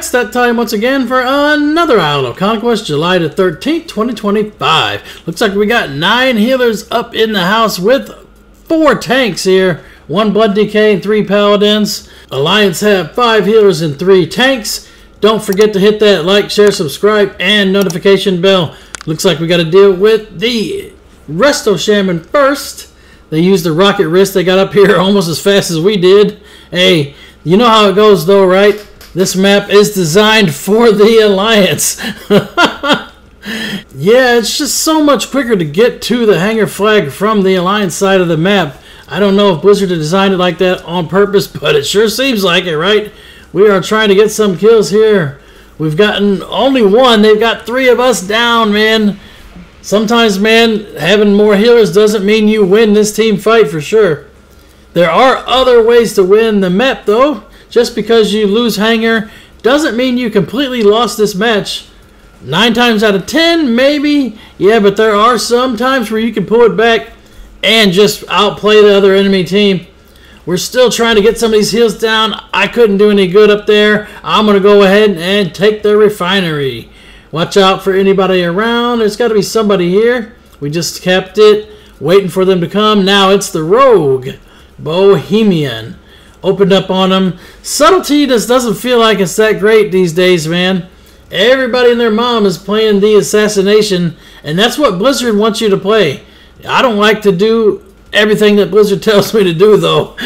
It's that time once again for another Isle of Conquest, July the 13th, 2025. Looks like we got 9 healers up in the house with 4 tanks here. 1 Blood DK and 3 Paladins. Alliance have 5 healers and 3 tanks. Don't forget to hit that like, share, subscribe, and notification bell. Looks like we got to deal with the Resto Shaman first. They used the rocket wrist. They got up here almost as fast as we did. Hey, you know how it goes though, right? This map is designed for the Alliance. Yeah, it's just so much quicker to get to the hangar flag from the Alliance side of the map. I don't know if Blizzard designed it like that on purpose, but it sure seems like it, right? We are trying to get some kills here. We've gotten only 1. They've got 3 of us down, man. Sometimes, man, having more healers doesn't mean you win this team fight for sure. There are other ways to win the map, though. Just because you lose hangar doesn't mean you completely lost this match. 9 times out of 10, maybe. Yeah, but there are some times where you can pull it back and just outplay the other enemy team. We're still trying to get some of these heals down. I couldn't do any good up there. I'm going to go ahead and take the refinery. Watch out for anybody around. There's got to be somebody here. We just kept it, waiting for them to come. Now it's the rogue, Bohemian. Opened up on them. Subtlety just doesn't feel like it's that great these days, man. Everybody and their mom is playing the assassination, and that's what Blizzard wants you to play. I don't like to do everything that Blizzard tells me to do, though.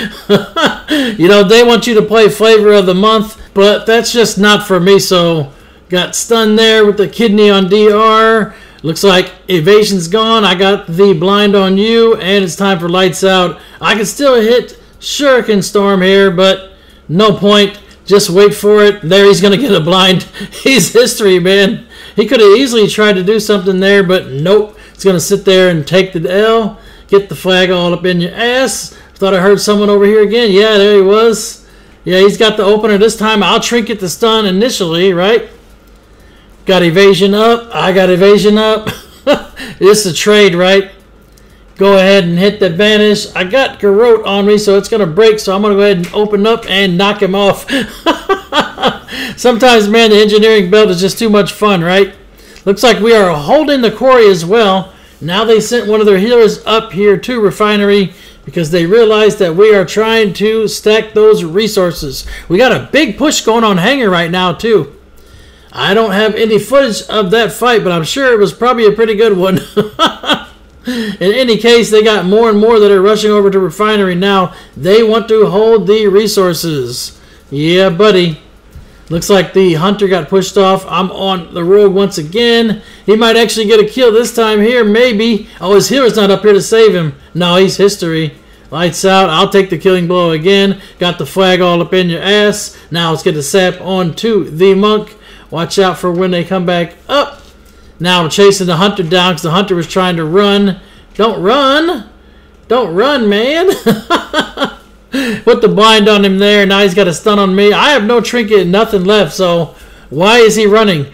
You know, they want you to play Flavor of the Month, but that's just not for me, so got stunned there with the kidney on DR. Looks like evasion's gone. I got the blind on you, and it's time for lights out. I can still hit Shuriken Storm here, but no point. Just wait for it. There, he's going to get a blind. He's history, man. He could have easily tried to do something there, but nope. He's going to sit there and take the L. Get the flag all up in your ass. Thought I heard someone over here again. Yeah, there he was. Yeah, he's got the opener this time. I'll trinket the stun initially, right? Got evasion up. I got evasion up. It's a trade, right? Go ahead and hit the vanish. I got Garrote on me, so it's going to break, so I'm going to go ahead and open up and knock him off. Sometimes, man, the engineering belt is just too much fun, right? Looks like we are holding the quarry as well. Now they sent one of their healers up here to Refinery because they realized that we are trying to stack those resources. We got a big push going on hangar right now, too. I don't have any footage of that fight, but I'm sure it was probably a pretty good one. In any case, they got more and more that are rushing over to Refinery now. They want to hold the resources. Yeah, buddy. Looks like the Hunter got pushed off. I'm on the rogue once again. He might actually get a kill this time here, maybe. Oh, his healer's not up here to save him. No, he's history. Lights out. I'll take the killing blow again. Got the flag all up in your ass. Now let's get the sap onto the monk. Watch out for when they come back up. Now we're chasing the Hunter down because the Hunter was trying to run. Don't run. Don't run, man. Put the blind on him there. Now he's got a stun on me. I have no trinket, nothing left, so why is he running?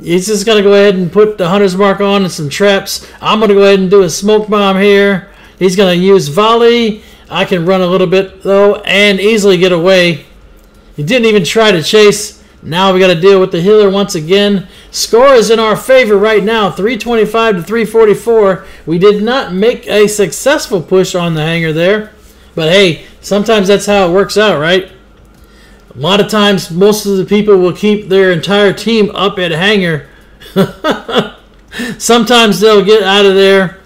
He's just going to go ahead and put the Hunter's mark on and some traps. I'm going to go ahead and do a smoke bomb here. He's going to use volley. I can run a little bit, though, and easily get away. He didn't even try to chase. Now we got to deal with the healer once again. Score is in our favor right now, 325 to 344. We did not make a successful push on the hangar there. But hey, sometimes that's how it works out, right? A lot of times, most of the people will keep their entire team up at hangar. Sometimes they'll get out of there.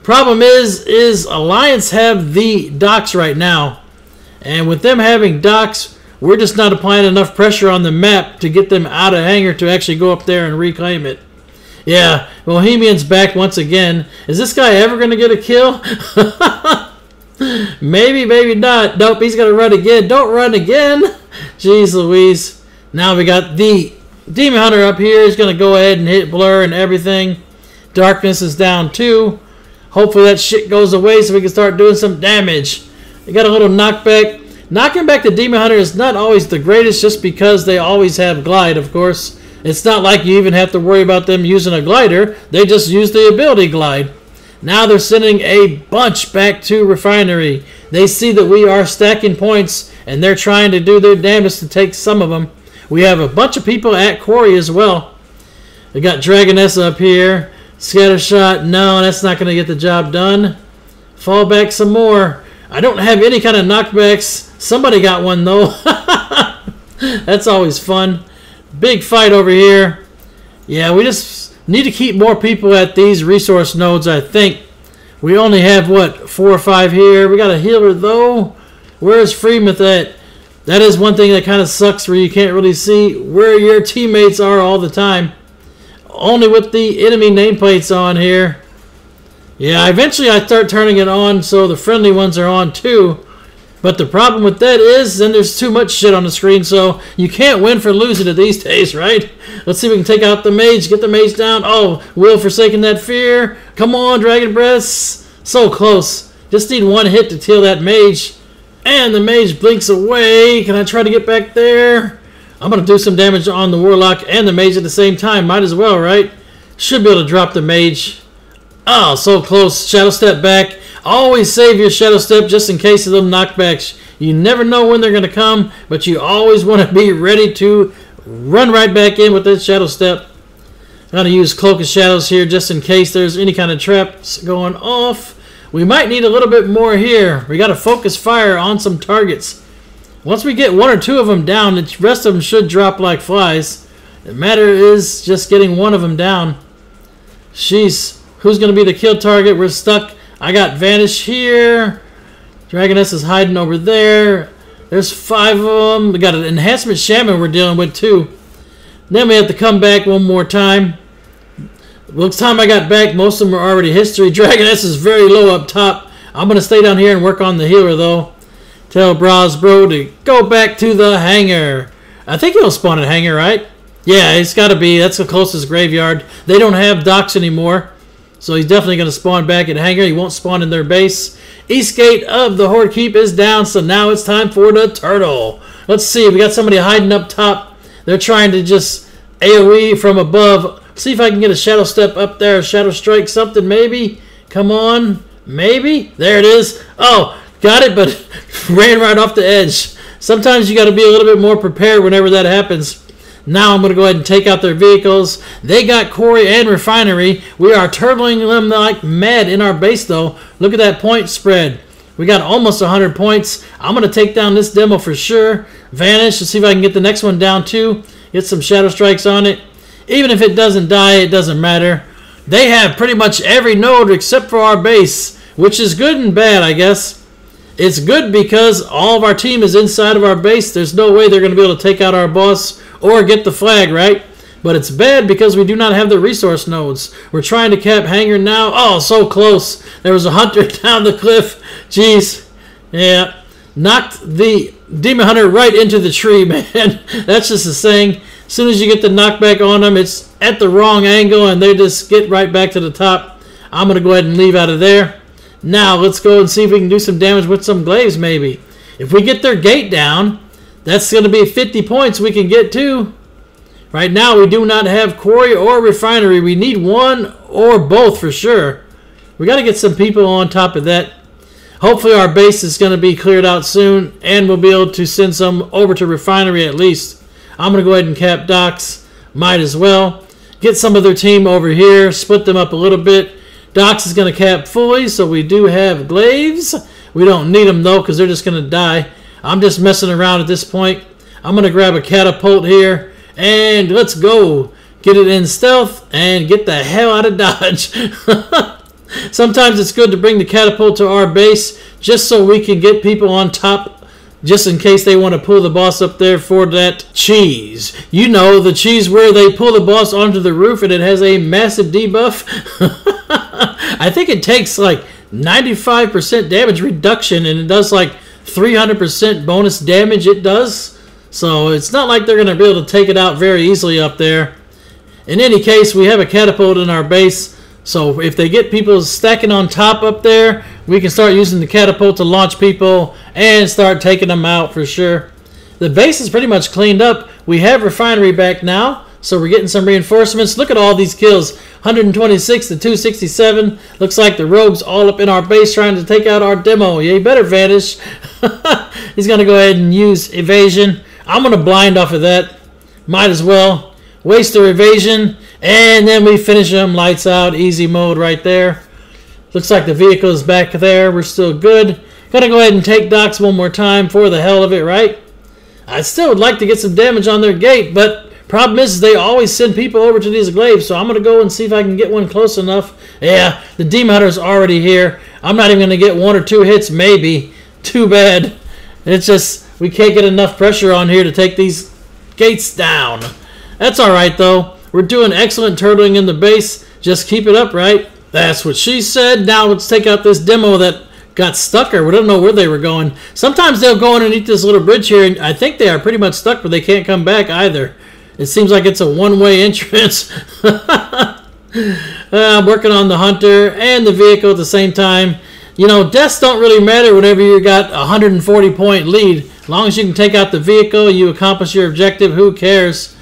Problem is Alliance have the docks right now. And with them having docks, we're just not applying enough pressure on the map to get them out of hangar to actually go up there and reclaim it. Yeah, Bohemian's back once again. Is this guy ever going to get a kill? Maybe, maybe not. Nope, he's going to run again. Don't run again. Jeez Louise. Now we got the Demon Hunter up here. He's going to go ahead and hit blur and everything. Darkness is down too. Hopefully that shit goes away so we can start doing some damage. We got a little knockback. Knocking back the Demon Hunter is not always the greatest just because they always have glide, of course. It's not like you even have to worry about them using a glider. They just use the ability glide. Now they're sending a bunch back to Refinery. They see that we are stacking points, and they're trying to do their damnedest to take some of them. We have a bunch of people at Quarry as well. We got Dragoness up here. Scattershot, no, that's not going to get the job done. Fall back some more. I don't have any kind of knockbacks. Somebody got one, though. That's always fun. Big fight over here. Yeah, we just need to keep more people at these resource nodes, I think. We only have, what, 4 or 5 here. We got a healer, though. Where's Freemouth at? That is one thing that kind of sucks where you can't really see where your teammates are all the time. Only with the enemy nameplates on here. Yeah, eventually I start turning it on so the friendly ones are on too. But the problem with that is then there's too much shit on the screen, so you can't win for losing it these days, right? Let's see if we can take out the mage, get the mage down. Oh, Will forsaking that fear. Come on, Dragon Breaths. So close. Just need one hit to kill that mage. And the mage blinks away. Can I try to get back there? I'm going to do some damage on the Warlock and the Mage at the same time. Might as well, right? Should be able to drop the Mage. Oh, so close. Shadow Step back. Always save your Shadow Step just in case of them knockbacks. You never know when they're going to come, but you always want to be ready to run right back in with that Shadow Step. I'm going to use Cloak of Shadows here just in case there's any kind of traps going off. We might need a little bit more here. We got to focus fire on some targets. Once we get 1 or 2 of them down, the rest of them should drop like flies. The matter is just getting one of them down. Jeez, who's going to be the kill target? We're stuck. I got Vanish here. Dragoness is hiding over there. There's 5 of them. We got an Enhancement Shaman we're dealing with too. Then we have to come back one more time. Looks time I got back, most of them are already history. Dragoness is very low up top. I'm going to stay down here and work on the healer though. Tell Brosbro to go back to the hangar. I think he'll spawn at hangar, right? Yeah, it's got to be. That's the closest graveyard. They don't have docks anymore. So he's definitely going to spawn back at hangar. He won't spawn in their base. East gate of the Horde Keep is down, so now it's time for the turtle. Let's see. We got somebody hiding up top. They're trying to just AoE from above. See if I can get a Shadow Step up there. Shadow Strike something maybe. Come on. Maybe. There it is. Oh, got it, but ran right off the edge. Sometimes you got to be a little bit more prepared whenever that happens. Now I'm going to go ahead and take out their vehicles. They got Quarry and Refinery. We are turtling them like mad in our base, though. Look at that point spread. We got almost 100 points. I'm going to take down this demo for sure. Vanish. Let's see if I can get the next one down, too. Get some Shadow Strikes on it. Even if it doesn't die, it doesn't matter. They have pretty much every node except for our base, which is good and bad, I guess. It's good because all of our team is inside of our base. There's no way they're going to be able to take out our boss or get the flag, right? But it's bad because we do not have the resource nodes. We're trying to cap hangar now. Oh, so close. There was a hunter down the cliff. Jeez. Yeah. Knocked the Demon Hunter right into the tree, man. That's just a saying. As soon as you get the knockback on them, it's at the wrong angle and they just get right back to the top. I'm going to go ahead and leave out of there. Now, let's go and see if we can do some damage with some glaives, maybe. If we get their gate down, that's going to be 50 points we can get to. Right now, we do not have Quarry or Refinery. We need one or both for sure. We got to get some people on top of that. Hopefully, our base is going to be cleared out soon, and we'll be able to send some over to Refinery at least. I'm going to go ahead and cap docks. Might as well. Get some of their team over here. Split them up a little bit. Docks is going to cap fully, so we do have glaives. We don't need them, though, because they're just going to die. I'm just messing around at this point. I'm going to grab a catapult here, and let's go. Get it in stealth, and get the hell out of Dodge. Sometimes it's good to bring the catapult to our base, just so we can get people on top, just in case they want to pull the boss up there for that cheese. You know, the cheese where they pull the boss onto the roof, and it has a massive debuff. I think it takes like 95% damage reduction and it does like 300% bonus damage it does. So it's not like they're going to be able to take it out very easily up there. In any case, we have a catapult in our base. So if they get people stacking on top up there, we can start using the catapult to launch people and start taking them out for sure. The base is pretty much cleaned up. We have Refinery back now. So we're getting some reinforcements. Look at all these kills. 126 to 267. Looks like the rogue's all up in our base trying to take out our demo. Yeah, you better vanish. He's going to go ahead and use evasion. I'm going to blind off of that. Might as well waste their evasion, and then we finish them. Lights out, easy mode right there. Looks like the vehicle is back there. We're still good. Gotta go ahead and take docks one more time for the hell of it, right? I still would like to get some damage on their gate, but problem is they always send people over to these glaives, so I'm going to go and see if I can get one close enough. Yeah, the Demon Hunter's already here. I'm not even going to get 1 or 2 hits, maybe. Too bad. It's just, we can't get enough pressure on here to take these gates down. That's alright, though. We're doing excellent turtling in the base. Just keep it up, right? That's what she said. Now let's take out this demo that got stuck, or we don't know where they were going. Sometimes they'll go underneath this little bridge here, and I think they are pretty much stuck, but they can't come back either. It seems like it's a one-way entrance. I'm working on the hunter and the vehicle at the same time. You know, deaths don't really matter whenever you got a 140-point lead. As long as you can take out the vehicle, you accomplish your objective, who cares?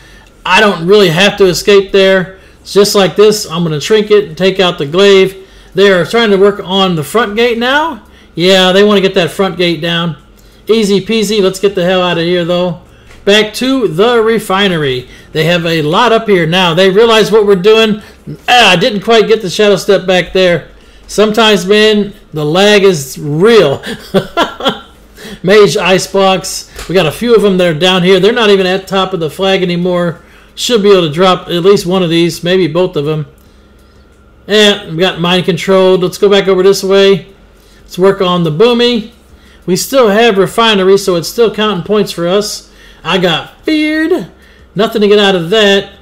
I don't really have to escape there. It's just like this. I'm going to trinket and take out the glaive. They are trying to work on the front gate now. Yeah, they want to get that front gate down. Easy peasy. Let's get the hell out of here, though. Back to the refinery. They have a lot up here now. They realize what we're doing. I didn't quite get the shadow step back there. Sometimes, man, the lag is real. Mage ice blocks. We got a few of them that are down here. They're not even at top of the flag anymore. Should be able to drop at least one of these, maybe both of them. And we got mind controlled. Let's go back over this way. Let's work on the boomy. We still have refinery, so it's still counting points for us. I got feared. Nothing to get out of that.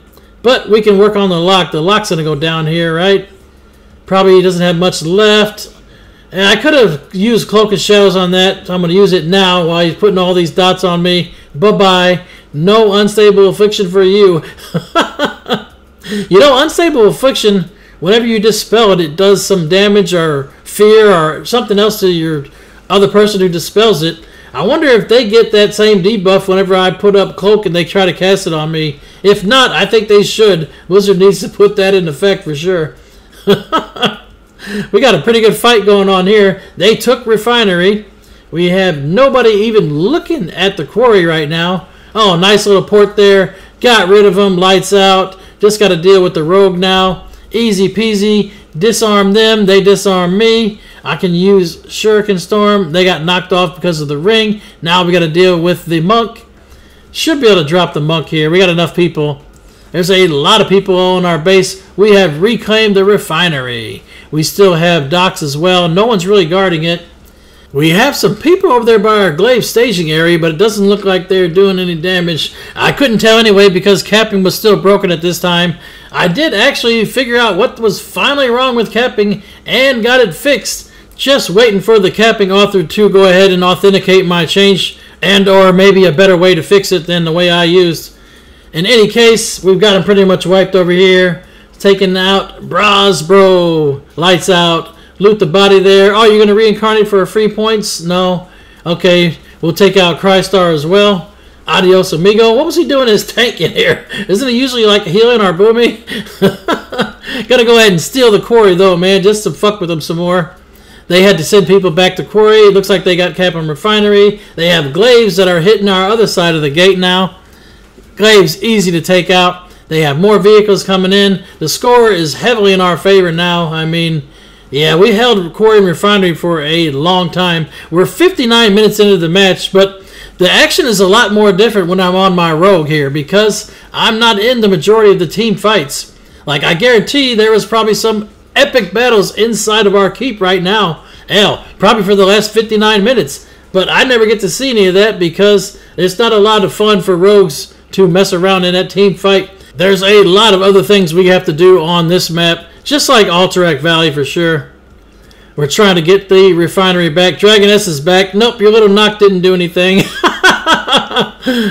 But we can work on the lock. The lock's going to go down here, right? Probably doesn't have much left. And I could have used Cloak and Shadows on that, so I'm going to use it now while he's putting all these dots on me. Bye-bye. No unstable affliction for you. You know, unstable affliction, whenever you dispel it, it does some damage or fear or something else to your other person who dispels it. I wonder if they get that same debuff whenever I put up Cloak and they try to cast it on me. If not, I think they should. Wizard needs to put that in effect for sure. We got a pretty good fight going on here. They took refinery. We have nobody even looking at the quarry right now. Oh, nice little port there. Got rid of them. Lights out. Just got to deal with the rogue now. Easy peasy. Disarm them. They disarm me. I can use Shuriken Storm. They got knocked off because of the ring. Now we got to deal with the monk. Should be able to drop the monk here. We got enough people. There's a lot of people on our base. We have reclaimed the refinery. We still have docks as well. No one's really guarding it. We have some people over there by our glaive staging area, but it doesn't look like they're doing any damage. I couldn't tell anyway because capping was still broken at this time. I did actually figure out what was finally wrong with capping and got it fixed. Just waiting for the capping author to go ahead and authenticate my change, and or maybe a better way to fix it than the way I used. In any case, we've got him pretty much wiped over here. Taking out Bras Bro. Lights out. Loot the body there. Oh, you're going to reincarnate for free points? No. Okay, we'll take out Crystar as well. Adios, amigo. What was he doing as tank in here? Isn't he usually like healing our boomy? Gotta go ahead and steal the quarry though, man, just to fuck with them some more. They had to send people back to quarry. It looks like they got Captain Refinery. They have glaives that are hitting our other side of the gate now. Glaives easy to take out. They have more vehicles coming in. The score is heavily in our favor now. I mean, yeah, we held Quarry and Refinery for a long time. We're 59 minutes into the match, but the action is a lot more different when I'm on my rogue here because I'm not in the majority of the team fights. Like, I guarantee there was probably some epic battles inside of our keep right now. Hell, probably for the last 59 minutes. But I never get to see any of that because it's not a lot of fun for rogues to mess around in that team fight. There's a lot of other things we have to do on this map, just like Alterac Valley for sure. We're trying to get the refinery back. Dragoness is back. Nope, your little knock didn't do anything.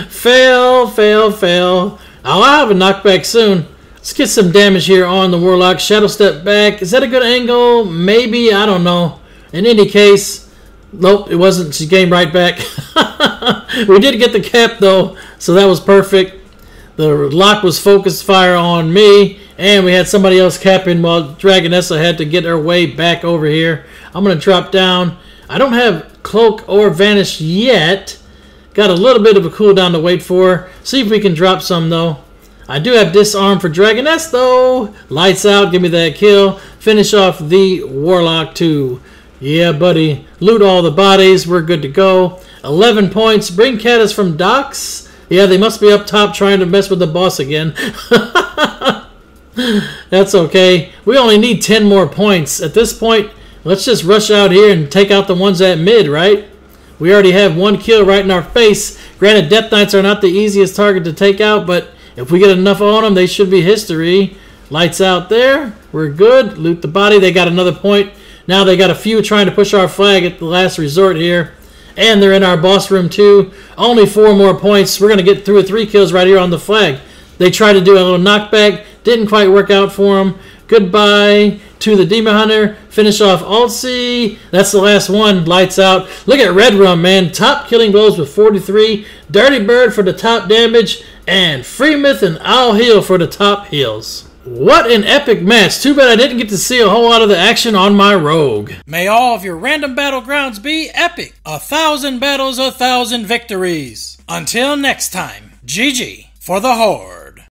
Fail, fail, fail. I'll have a knockback soon. Let's get some damage here on the Warlock. Shadow step back. Is that a good angle? Maybe. I don't know. In any case, nope, it wasn't. She came right back. We did get the cap, though, so that was perfect. The lock was focused fire on me, and we had somebody else capping while Dragonessa had to get her way back over here. I'm going to drop down. I don't have Cloak or Vanish yet, Got a little bit of a cooldown to wait for. See if we can drop some, though. I do have disarm for Dragoness, though. Lights out. Give me that kill. Finish off the Warlock, too. Yeah, buddy. Loot all the bodies. We're good to go. 11 points. Bring Caddis from docks. Yeah, they must be up top trying to mess with the boss again. That's okay. We only need 10 more points. At this point, let's just rush out here and take out the ones at mid, right? We already have 1 kill right in our face. Granted, Death Knights are not the easiest target to take out, but if we get enough on them, they should be history. Lights out there. We're good. Loot the body. They got another point. Now they got a few trying to push our flag at the last resort here. And they're in our boss room too. Only 4 more points. We're going to get through 3 kills right here on the flag. They tried to do a little knockback. Didn't quite work out for them. Goodbye to the Demon Hunter. Finish off Alt-C. That's the last one. Lights out. Look at Red Rum, man. Top killing blows with 43. Dirty Bird for the top damage. And Freemouth and Owl Heal for the top heals. What an epic match. Too bad I didn't get to see a whole lot of the action on my rogue. May all of your random battlegrounds be epic. 1,000 battles, 1,000 victories. Until next time, GG for the Horde.